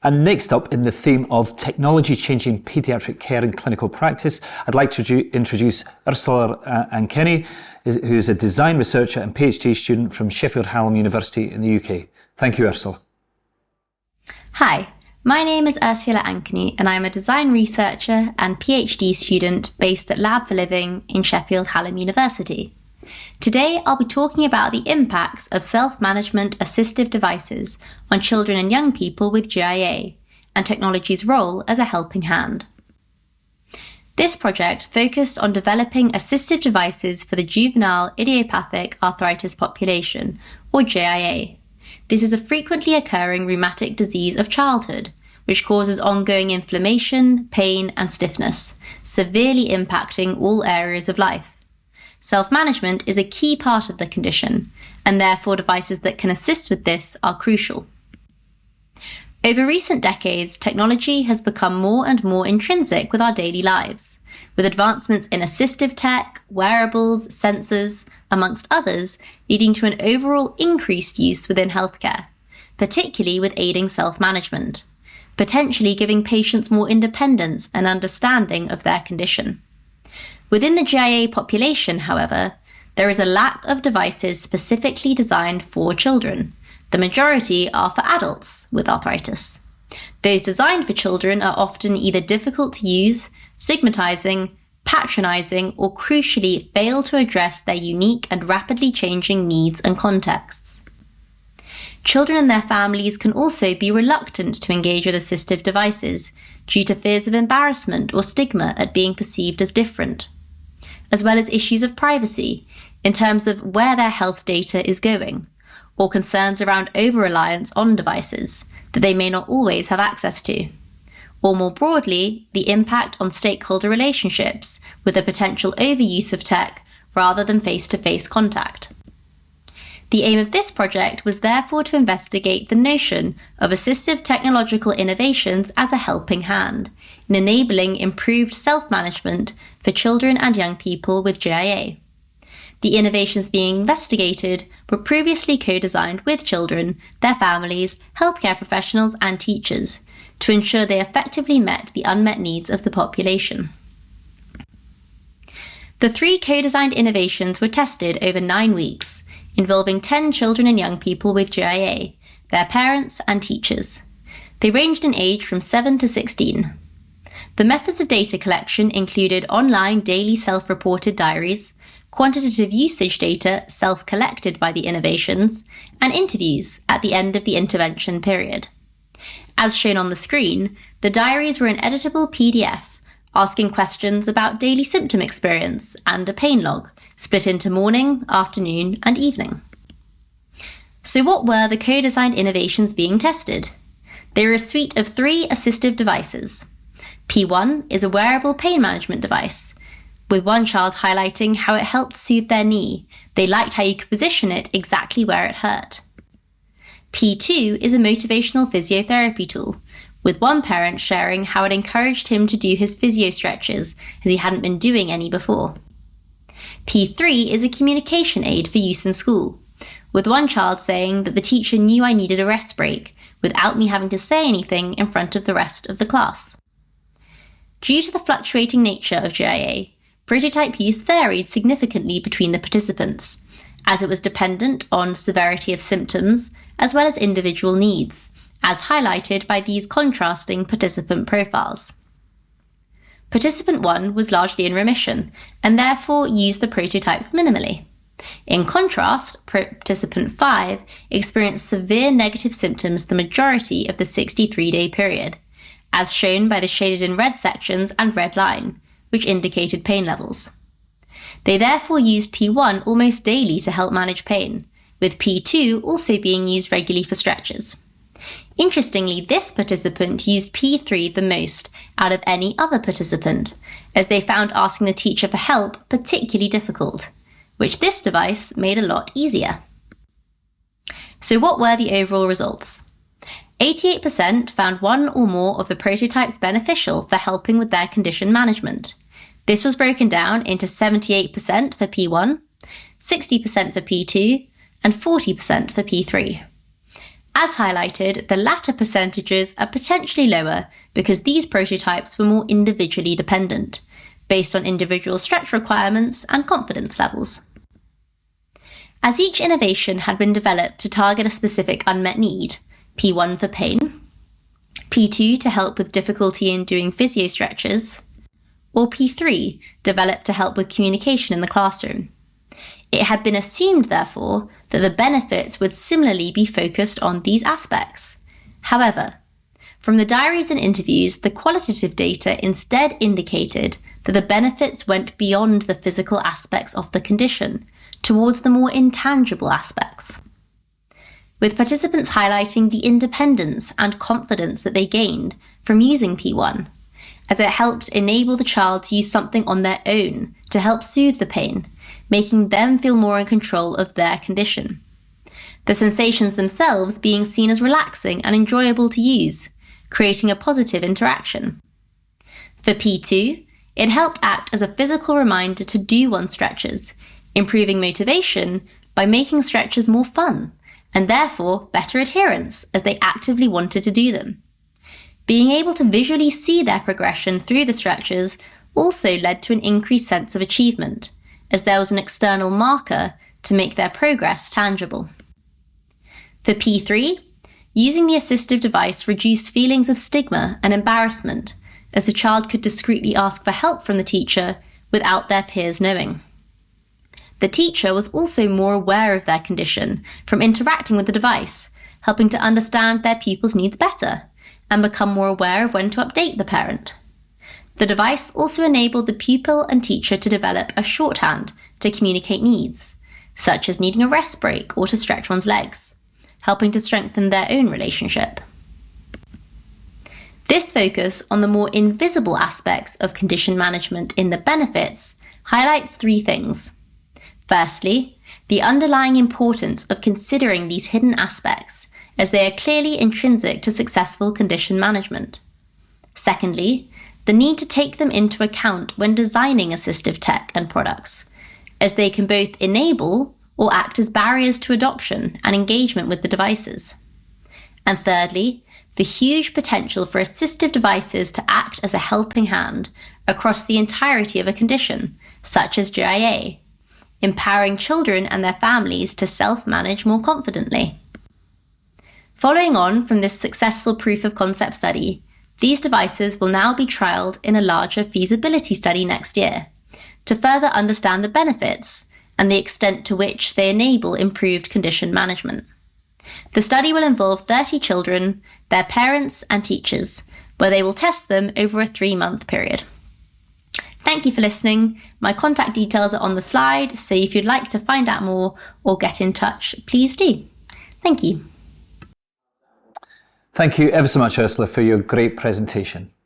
And next up, in the theme of technology changing paediatric care and clinical practice, I'd like to introduce Ursula Ankeny, who is a design researcher and PhD student from Sheffield Hallam University in the UK. Thank you, Ursula. Hi, my name is Ursula Ankeny, and I'm a design researcher and PhD student based at Lab for Living in Sheffield Hallam University. Today, I'll be talking about the impacts of self-management assistive devices on children and young people with GIA, and technology's role as a helping hand. This project focused on developing assistive devices for the juvenile idiopathic arthritis population, or JIA. This is a frequently occurring rheumatic disease of childhood, which causes ongoing inflammation, pain, and stiffness, severely impacting all areas of life. Self-management is a key part of the condition, and therefore devices that can assist with this are crucial. Over recent decades, technology has become more and more intrinsic with our daily lives, with advancements in assistive tech, wearables, sensors, amongst others, leading to an overall increased use within healthcare, particularly with aiding self-management, potentially giving patients more independence and understanding of their condition. Within the GIA population, however, there is a lack of devices specifically designed for children. The majority are for adults with arthritis. Those designed for children are often either difficult to use, stigmatizing, patronizing, or crucially fail to address their unique and rapidly changing needs and contexts. Children and their families can also be reluctant to engage with assistive devices due to fears of embarrassment or stigma at being perceived as different, as well as issues of privacy in terms of where their health data is going, or concerns around over-reliance on devices that they may not always have access to, or more broadly, the impact on stakeholder relationships with the potential overuse of tech rather than face-to-face contact. The aim of this project was therefore to investigate the notion of assistive technological innovations as a helping hand in enabling improved self-management for children and young people with GIA. The innovations being investigated were previously co-designed with children, their families, healthcare professionals, and teachers to ensure they effectively met the unmet needs of the population. The 3 co-designed innovations were tested over 9 weeks, involving 10 children and young people with GIA, their parents, and teachers. They ranged in age from 7 to 16. The methods of data collection included online daily self-reported diaries, quantitative usage data self-collected by the innovations, and interviews at the end of the intervention period. As shown on the screen, the diaries were an editable PDF, asking questions about daily symptom experience and a pain log, split into morning, afternoon, and evening. So what were the co-designed innovations being tested? They were a suite of 3 assistive devices. P1 is a wearable pain management device, with one child highlighting how it helped soothe their knee. They liked how you could position it exactly where it hurt. P2 is a motivational physiotherapy tool, with one parent sharing how it encouraged him to do his physio stretches as he hadn't been doing any before. P3 is a communication aid for use in school, with one child saying that the teacher knew I needed a rest break without me having to say anything in front of the rest of the class. Due to the fluctuating nature of GIA, prototype use varied significantly between the participants, as it was dependent on severity of symptoms as well as individual needs, as highlighted by these contrasting participant profiles. Participant 1 was largely in remission and therefore used the prototypes minimally. In contrast, participant 5 experienced severe negative symptoms the majority of the 63-day period, as shown by the shaded in red sections and red line, which indicated pain levels. They therefore used P1 almost daily to help manage pain, with P2 also being used regularly for stretches. Interestingly, this participant used P3 the most out of any other participant, as they found asking the teacher for help particularly difficult, which this device made a lot easier. So what were the overall results? 88% found one or more of the prototypes beneficial for helping with their condition management. This was broken down into 78% for P1, 60% for P2, and 40% for P3. As highlighted, the latter percentages are potentially lower because these prototypes were more individually dependent, based on individual stretch requirements and confidence levels. As each innovation had been developed to target a specific unmet need, P1 for pain, P2 to help with difficulty in doing physio stretches, or P3 developed to help with communication in the classroom. It had been assumed, therefore, that the benefits would similarly be focused on these aspects. However, from the diaries and interviews, the qualitative data instead indicated that the benefits went beyond the physical aspects of the condition, towards the more intangible aspects, with participants highlighting the independence and confidence that they gained from using P1, as it helped enable the child to use something on their own to help soothe the pain, making them feel more in control of their condition. The sensations themselves being seen as relaxing and enjoyable to use, creating a positive interaction. For P2, it helped act as a physical reminder to do one's stretches, improving motivation by making stretches more fun, and therefore better adherence as they actively wanted to do them. Being able to visually see their progression through the stretches also led to an increased sense of achievement, as there was an external marker to make their progress tangible. For P3, using the assistive device reduced feelings of stigma and embarrassment, as the child could discreetly ask for help from the teacher without their peers knowing. The teacher was also more aware of their condition from interacting with the device, helping to understand their pupils' needs better and become more aware of when to update the parent. The device also enabled the pupil and teacher to develop a shorthand to communicate needs, such as needing a rest break or to stretch one's legs, helping to strengthen their own relationship. This focus on the more invisible aspects of condition management in the benefits highlights three things. Firstly, the underlying importance of considering these hidden aspects, as they are clearly intrinsic to successful condition management. Secondly, the need to take them into account when designing assistive tech and products, as they can both enable or act as barriers to adoption and engagement with the devices. And thirdly, the huge potential for assistive devices to act as a helping hand across the entirety of a condition, such as GIA, empowering children and their families to self-manage more confidently. Following on from this successful proof of concept study, these devices will now be trialled in a larger feasibility study next year to further understand the benefits and the extent to which they enable improved condition management. The study will involve 30 children, their parents and teachers, where they will test them over a 3-month period. Thank you for listening. My contact details are on the slide, so if you'd like to find out more or get in touch, please do. Thank you. Thank you ever so much, Ursula, for your great presentation.